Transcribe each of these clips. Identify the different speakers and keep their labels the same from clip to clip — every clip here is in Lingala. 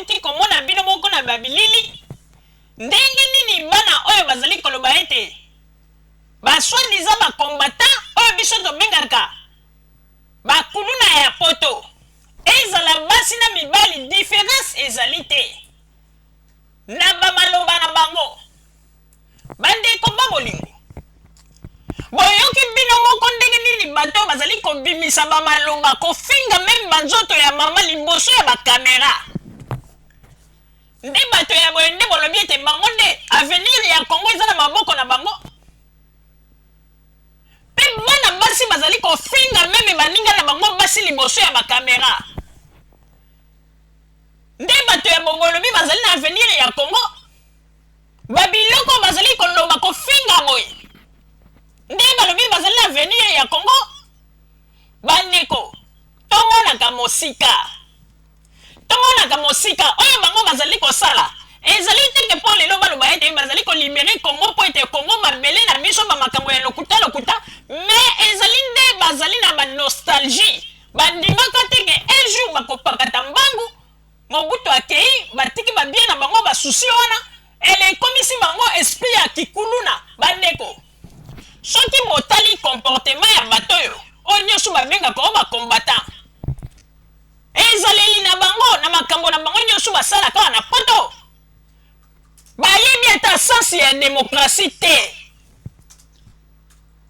Speaker 1: nauti komona bino moko na babilili ndenge nini bana oyo bazali koloba ete basoi-disant bacombattant oyo biso tobengaka bakuluna ya poto ezala basi na mibali différence ezali te na bamaloba na bango bandeko babolingo boyoki bino moko ndenge nini bato bazali kobimisa bamaloba kofinga meme banzoto ya mama liboso ya bakamera nde bato ya boye nde bolobi ete bango nde avenir ya Congo eza na maboko na bango mpe bana basi bazali kofinga meme baninga na bango basi liboso ya bakamera nde bato ya bongolobi bazali na avenir ya Congo babiloko bazali koloba kofinga boye nde balobi bazali na avenir ya Congo bandeko tomonaka mosika oyo bango bazali kosala ezali teke mpo lelo baloba ete bazali kolibere Congo mpo ete Congo mabele na biso bamakambo ya lokuta mais ezali nde bazali na banostalgie bandingaka teke un jour bakopakata mbangu Mobutu akei batiki babie na bango basusi wana ele ekomisi bango esprit ya kikuluna bandeko soki botali comportement ya bato oyo oyo nyonso babengaka oyo bacombattant ezaleli na bango na makambo na bango nyonso basala kaka na poto bayebi ata sansi ya demokrasi te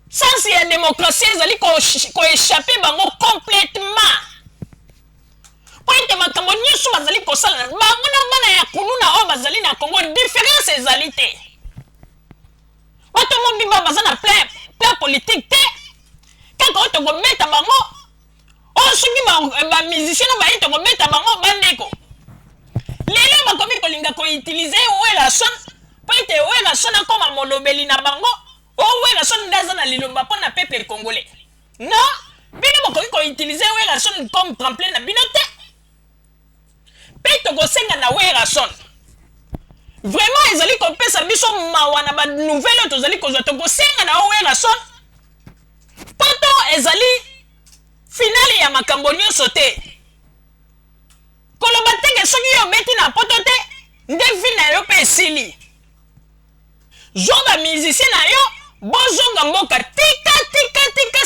Speaker 1: sansi ya demokrasi ezali koéchappe bango complètement po ete makambo nyonso bazali kosala bango na bana ya kuluna oyo bazali na Congo différence ezali te bato mobimba baza na plan politique te kaka oyo tokobeta bango oyo soki bamusicien na baye tokobeta bango bandeko lelo bakomi kolinga koutilize Werason po ete Werason akoma molobeli na bango oyo Werason nde aza na liloba mpo na peuple congolais non bino bakoki koutilize Werason comme tremplin na bino te mpe tokosenga na Werason vraiment ezali kopesa biso mawa na banouvelle oyo tozali kozwa tokosenga na Werason poto ezali finale ya makambo nyonso te koloba teke soki yo obeti na poto te nde vi na yo mpe esili zwa bamusicien na yo bozonga mboka tika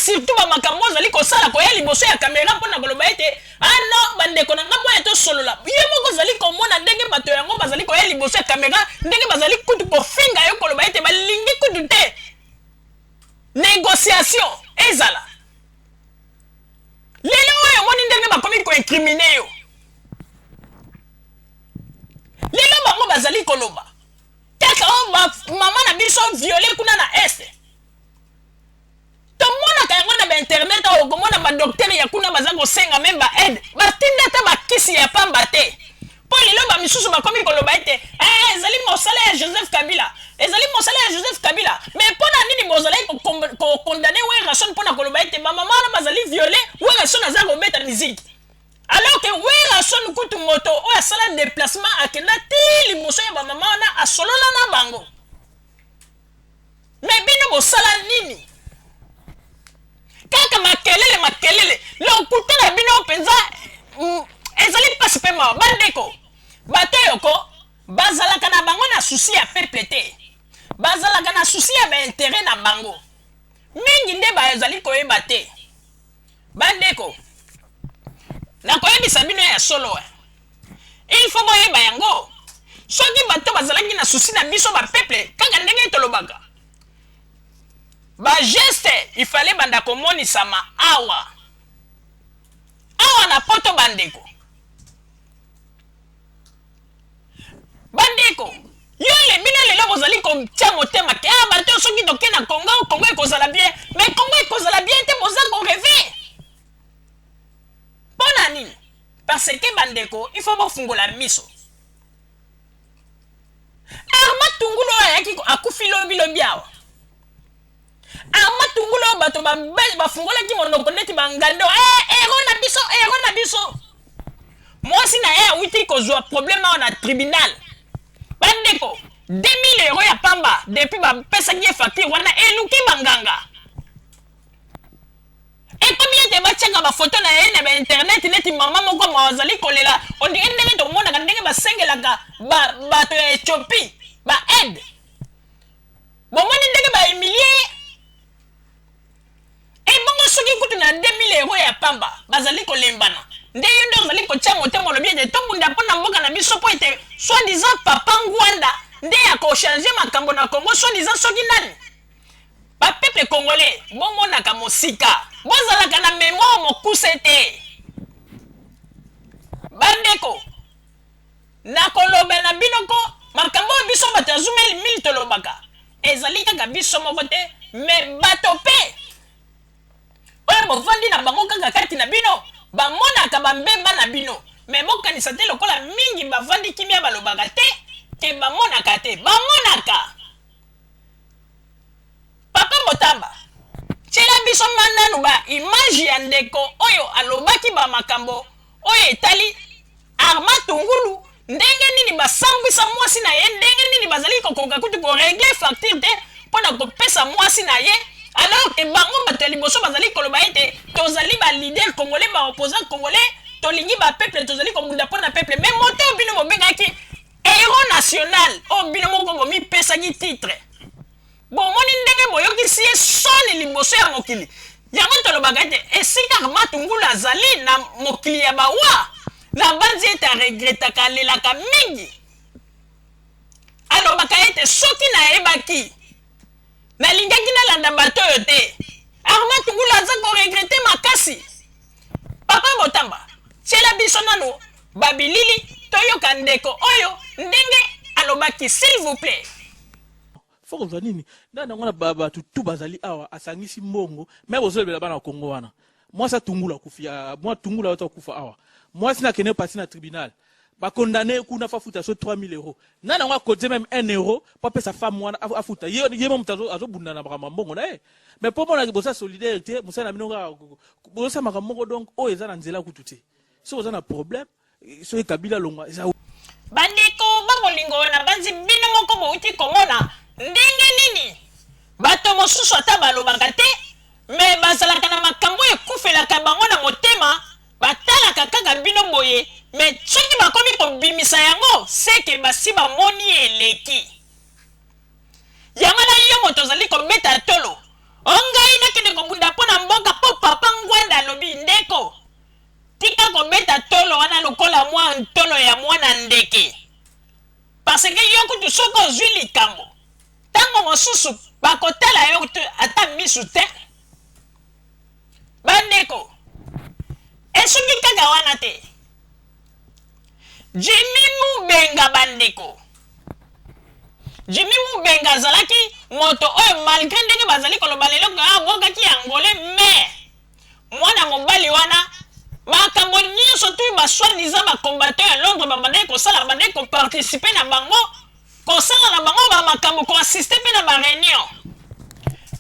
Speaker 1: surtout bamakambo ozali kosala koya liboso ya kamera mpona koloba ete ano bandeko na nga mpo ya tosolola ye moko ozali komona ndenge bato yango bazali koya liboso ya kamera ndenge bazali kutu kofinga yo koloba ete balingi kutu te négociation ezala lelo oyo omoni ndenge bakomi koincrimine yo lelo bango bazali koloba kaka o mama na biso viole kuna na este tomonaka yango na bainternet oyo komona badoktere ya kuna baza kosenga meme baaide batinda ata bakisi ya pamba te mpo lelo bamisusu bakomi koloba ete ezali mosala ya Joseph Kabila mais mpona nini bozalaki kokondane Werason mpona koloba ete bamama wana bazali viole Werason aza kobeta miziki alors que Werason kutu moto oyo asala déplacement akenda ti liboso ya bamama wana asolola na bango mais bino bosala nini kaka makelele lokuta na bino mpenza ezali mpasi mpe mawa bandeko bato yoko bazalaka na bango na susi ya peuple te bazalaka na susi ya baintere na bango mingi nde bazali koyeba te bandeko nakoyebisa bino ya solo il faut boyeba yango soki bato bazalaki na susi na biso bapeuple kaka ndenge tolobaka bageste ifale banda komonisama awa na poto bandeko yo le bino lelo bozali kotia motema te bato soki toke na Congo ekozala bien mais Congo ekozala bien te boza koreve mpona nini parce que bandeko il faut bofungola miso Arma Tungulu ayaki akufi lobi awa Arma Tungulu bato bafungola ki monoko neti bangando ero na biso mwasi na ye awiti kozwa problème na tribunal bandeko 2000 € ya pamba depuis bapesaki ye facture wana eluki banganga ekomi ete batiaka bafoto na ye na bainternet neti mama moko mwazali kolela ondenge ndenge tomonaka ndenge basengelaka bato ya Ethiopie ba aide bomoni ndenge ba humilier ebongo soki kutu na 2000 euros ya pamba bazali kolembana nde yo nde ozali kotia motema olobi ete tobunda mpo na mboka na biso mpo ete soi-disant papa Ngwanda nde ya kochange makambo na Congo soi-disant soki nani bapeple congolais bomonaka mosika bozalaka na mémoire mokuse te bandeko nakoloba na binoko makambo oyo biso bato ya Zoom 1000 tolobaka ezali kaka biso moko te me bato pe oyo bovandi na bango kaka kati na bino bamonaka bambemba na bino me bokanisa te lokola mingi bavandi kimia balobaka te ke bamonaka te bamonaka papa Motamba tiela biso mandanu ba image ya ndeko oyo alobaki ba makambo oyo etali Armand Tungulu ndenge nini basambwisa mwasi na ye ndenge nini bazali kokoka kutu koregle facture te mpona kopesa mwasi na ye alors que bango bato ya liboso bazali koloba ete tozali ba leader congolais ba opposant congolais tolingi ba peuple tozali kobunda mpona peuple mais moto oyo bino bobengaki héros national oyo bino moko bomipesaki titre bomoni ndenge boyokisi ye soni liboso ya mokili yango tolobaka ete esika Armand Tungulu azali na mokili ya bawa na banzi ete aregretaka alelaka mingi alobaka ete soki nayebaki nalingaki nalanda bato oyo te Armand Tungulu aza koregrete makasi papa Motamba tiela biso nano babilili toyoka ndeko oyo ndenge alobaki s'il vous plaît
Speaker 2: foko za nini ndana ngona baba tutu bazali awa asangisi mbongo me bozolebela bana Kongo wana mwasi Tungulu akufia mwa Tungulu auta kufa awa mwasi na kene pasi na tribunal ba condamné kuna fa futa so 3000 euros nana ngwa côté même 1 euro pa pesa femme wana afuta yemo mutazo azobunda na bakama mbongo na mais po mona bosa solidarité bosa na binonga bosa makamoko donc o eza na nzela kututi so bosa na problème so ekabila longwa
Speaker 1: bandeko babolingo na banzi bino moko bouti komona ndenge nini bato mosusu ata balobaka te me bazalaka na makambo ekufelaka bango na motema batalaka kaka bino boye me soki bakomi kobimisa yango seke basi bamoni eleki yango na yo moto ozali kobeta tolo ongai nakende kobunda mpo na mboka mpo papa Ngwanda alobi ndeko tika kobeta tolo wana lokola mwa ntolo ya mwana ndeke parce que yo kutu soko ozwi likambo ntango mosusu bakotala yo ata misu te bandeko esuki kaka wana te Jimmy Mubenga bandeko Jimmy Mubenga azalaki moto oyo malgré ndenge bazali koloba lelo abokaki yangole me mwana mobali wana makambo nyonso tu basoi-disant bacombatteur ya Londres babandaki kosala babandaki koparticipe na bango kosala na bango bamakambo koassiste mpe na bareunion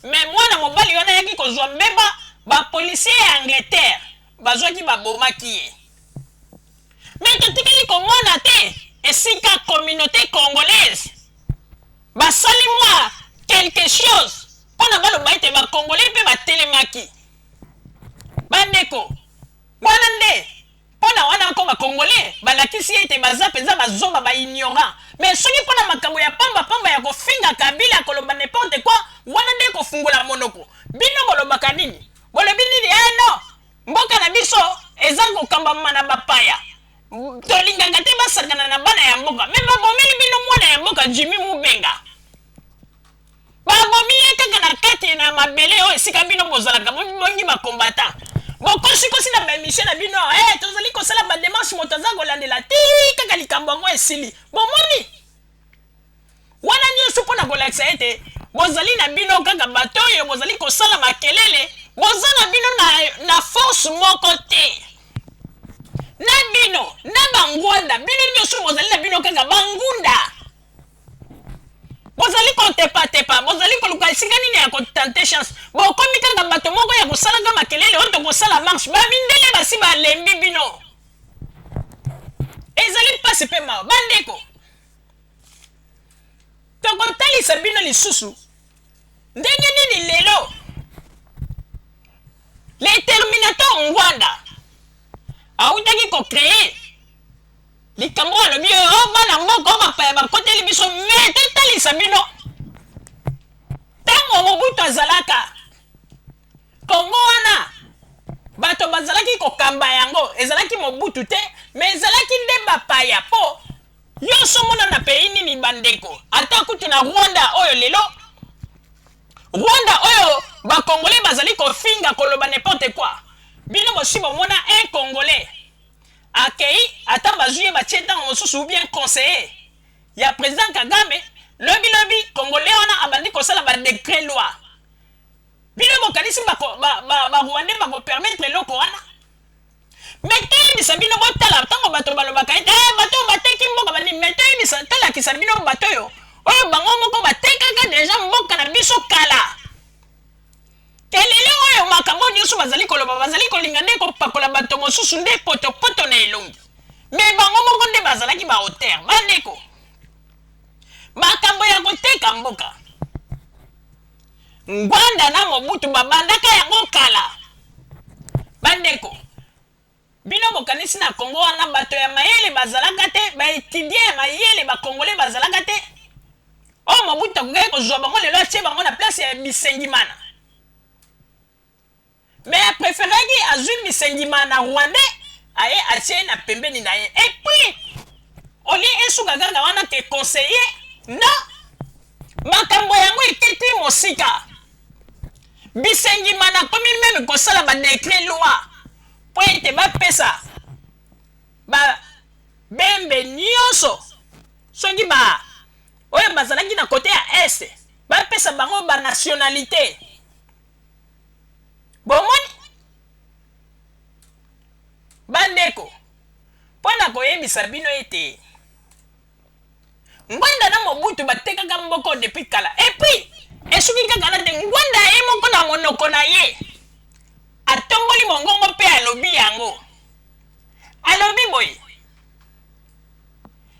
Speaker 1: me mwana mobali wana ayaki kozwa mbeba bapolisier ya Angleterre bazwaki babomaki ye me totikali komona te esika communauté congolaise basali mwa quelque chose mpona baloba ete bacongolais mpe batelemaki bandeko wana nde mpona wana nko bacongolais balakisi ete baza mpenza bazoba baignorant mais soki mpona makambo ya pamba ya kofinga kabila koloba n'importe quoi wana nde kofungula monoko bino bolobaka nini bolobi nini no mboka na biso eza kokambama na bapaya tolingaka te basakana na bana ya mboka me babomeli bino mwana ya mboka Jimmy Mubenga babomi ye kaka na kati na mabele oyo esika bino bozalaka bongi bakombata bokosikosi na baémission na bino tozali kosala bademarche moto aza kolandela ti kaka likambo yango esili bomoni wana nyonso mpona kolakisa ete bozali na bino kaka bato oyo bozali kosala makelele boza na bino na force moko te na bino na bangwanda bino nyonso bozali na bino kaka bangunda bozali kotepatepa bozali koluka esika nini ya kotante chance bokomi kaka bato moko ya kosalaka makelele oyo tokosala marche babindele basi balembi bino ezali mpasi mpe mawa bandeko tokotalisa bino lisusu ndenge nini lelo le terminateur Ngwanda autaki kocreye likambo alobi oyo bana moko bapaya bakoteli biso me totalisa bino ntango Mobutu azalaka Kongo wana bato bazalaki kokamba yango ezalaki Mobutu te me ezalaki nde bapaya po yoso mona na pays nini bandeko ata kutu na Rwanda oyo lelo Rwanda oyo bakongolais bazali kofinga koloba n'importe quoi bino bosi bomona un congolais akei ata bazuye batie ntango mosusu ou bien conseiller ya président Kagame lobi congolais wana abandi kosala badécret loi bino bokanisi barwandais bakopermettre eloko wana me toyebisa bino botala ntango bato balobaka ete bato bateki mboka bani me tolakisa bino bato oyo oyo bango moko batekaka deja mboka na biso kala kelele oyo makambo nyonso bazali koloba bazali kolinga nde kopakola bato mosusu nde potopoto na elongi me bango moko nde bazalaki bahotere bandeko makambo ya koteka mboka Ngwanda na Mobutu babandaka yango kala bandeko bino bokanisi na Kongo wana bato ya mayele bazalaka te baétudie ya mayele bakongolais bazalaka te o Mobutu akokaki kozwa bango lelo atie bango na place ya Bisengimana me apréféraki azwi Bisengimana na Rwandais aye atie na pembeni na ye et puis olie esuka kaka wana ke conseiller non makambo yango eketi mosika Bisengimana komi meme kosala badécret loi po ete bapesa bembe nyonso soki oyo bazalaki na kote ya este bapesa bango banationalité bomoni bandeko mpo na koyebisa bino ete Ngwanda na Mobutu batekaka mboko depuis kala epuis esuki kaka na te Ngwanda ye moko na monoko na ye atongoli mongongo mpe alobi yango alobi boye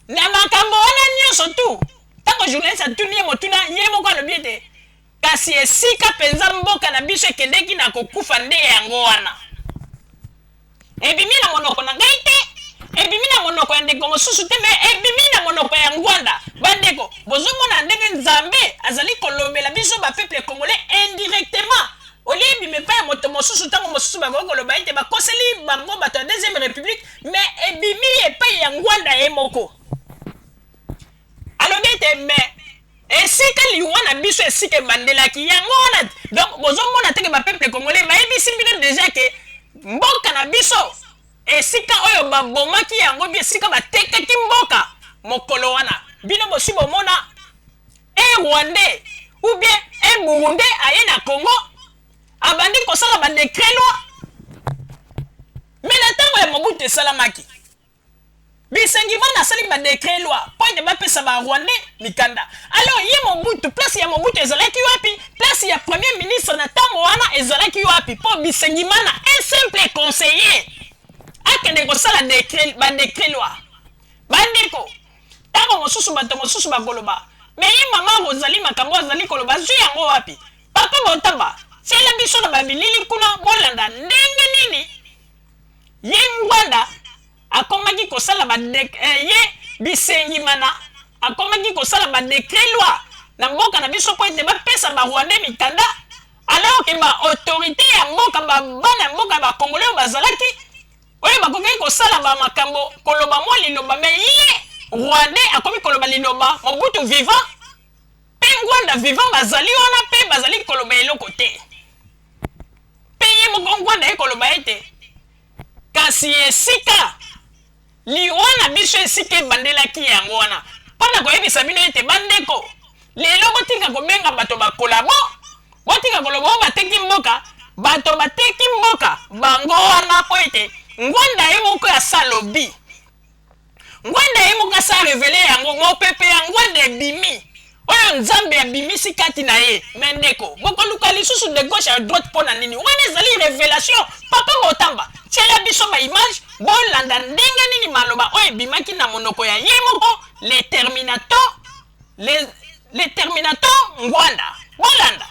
Speaker 1: na makambo wana nyonso tu ntango journaliste atuni ye motuna ye moko alobi ete kasi esika mpenza mboka na biso ekendeki na kokufa nde yango wana ebimi na monoko na ngai te ebimi na monoko ya ndeko mosusu te me ebimi na monoko ya Ngwanda bandeko bozomona ndenge Nzambe azali kolobela biso bapeuple congolais indirectement olie ebimi epai ya moto mosusu ntango mosusu bakoki koloba ete bakoseli bango bato ya deuxième république me ebimi epai ya Ngwanda ye moko alobi ete me esika liwa na biso esika ebandelaki yango wana donc bozomona teke bapeuple congolais bayebisi bino deja ke mboka na biso esika oyo babomaki yango bi esika batekaki mboka mokolo wana bino bosi bomona Rwandais ou bien Burundais aye na Congo abandi kosala badécret loi mais na ntango ya Mobutu esalamaki Bisengimana asali badécret loi po ete bapesa barwandais mikanda alors ye Mobutu place ya Mobutu ezalaki wapi place ya premier ministre na ntango wana ezalaki wapi po Bisengimana un simple conseiller akende kosala badécret loi bandeko ntango mosusu bato mosusu bakoloba me ye mama Rosalie makambo azali koloba zwi yango wapi papa botamba tiela biso na babilili kuna bolanda ndenge nini ye Ngwanda akomaki kosala ye Bisengimana akomaki kosala badécret loi na mboka na biso po ete bapesa barwandais mikanda alors ke baautorité ya mboka bana mboka bakongolais oyo bazalaki oyo bakokaki kosala bamakambo koloba mwa liloba me ye Rwandais akomi koloba liloba Mobutu vivant mpe Ngwanda vivant bazali wana mpe bazali koloba eloko te mpe ye moko Ngwanda ye koloba ete kasi esika liwa na biso esika ebandelaki yango wana mpona koyebisa bino ete bandeko lelo botika kobenga bato bakolabo botika koloba oyo bateki mboka bato bateki mboka bango wana po ete Ngwanda ye moko asa lobi Ngwanda ye moko asa revele yango mopepe ya Ngwanda ebimi oyo Nzambe abimisi kati na ye mendeko bokoluka lisusu de gauche à droite mpona nini wana ezali révélation papa Motamba tiela biso baimage bolanda ndenge nini maloba oyo ebimaki na monoko ya ye moko le terminator Ngwanda bolanda